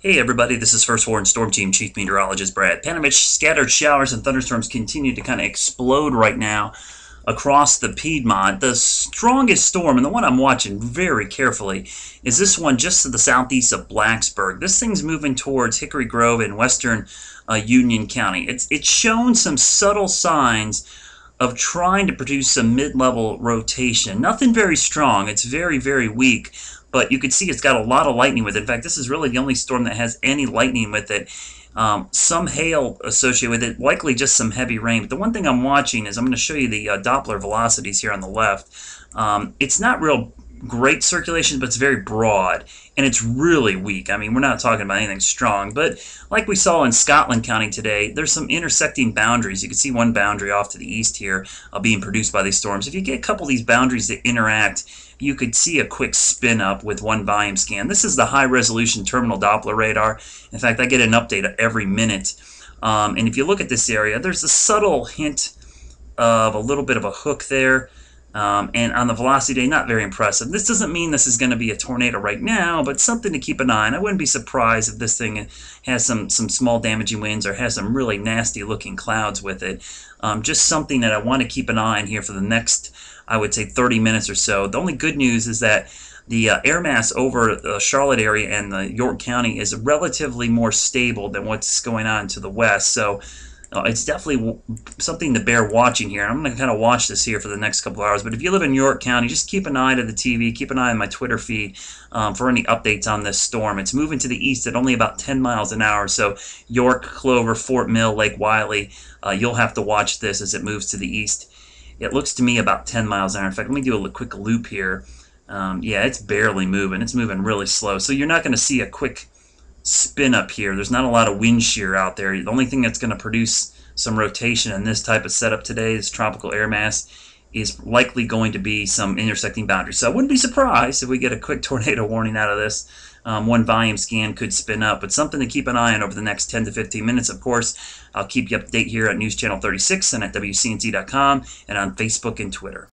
Hey everybody, this is First Warn Storm Team Chief Meteorologist Brad Panovich. Scattered showers and thunderstorms continue to kind of explode right now across the Piedmont. The strongest storm, and the one I'm watching very carefully, is this one just to the southeast of Blacksburg. This thing's moving towards Hickory Grove in western Union County. It's shown some subtle signs of trying to produce some mid-level rotation. Nothing very strong. It's very, very weak. But you can see it's got a lot of lightning with it. In fact, this is really the only storm that has any lightning with it. Some hail associated with it, likely just some heavy rain. But the one thing I'm watching is I'm going to show you the Doppler velocities here on the left. It's not real great circulation, but it's very broad, and it's really weak. I mean, we're not talking about anything strong, but like we saw in Scotland County today, there's some intersecting boundaries. You can see one boundary off to the east here being produced by these storms. If you get a couple of these boundaries that interact, you could see a quick spin up with one volume scan. This is the high resolution terminal Doppler radar. In fact, I get an update every minute. And if you look at this area, there's a subtle hint of a little bit of a hook there. And on the velocity day, not very impressive. This doesn't mean this is going to be a tornado right now, but something to keep an eye on. I wouldn't be surprised if this thing has some small damaging winds or has some really nasty looking clouds with it. Just something that I want to keep an eye on here for the next, I would say, 30 minutes or so. The only good news is that the air mass over the Charlotte area and the York County is relatively more stable than what's going on to the west. So it's definitely something to bear watching here. I'm going to kind of watch this here for the next couple of hours. But if you live in York County, just keep an eye to the TV. Keep an eye on my Twitter feed for any updates on this storm. It's moving to the east at only about 10 miles an hour. So York, Clover, Fort Mill, Lake Wylie, you'll have to watch this as it moves to the east. It looks to me about 10 miles an hour. In fact, let me do a quick loop here. Yeah, it's barely moving. It's moving really slow. So you're not going to see a quick spin up here. There's not a lot of wind shear out there. The only thing that's going to produce some rotation in this type of setup today, this tropical air mass, is likely going to be some intersecting boundaries. So I wouldn't be surprised if we get a quick tornado warning out of this. One volume scan could spin up, but something to keep an eye on over the next 10 to 15 minutes. Of course, I'll keep you up to date here at News Channel 36 and at WCNC.com and on Facebook and Twitter.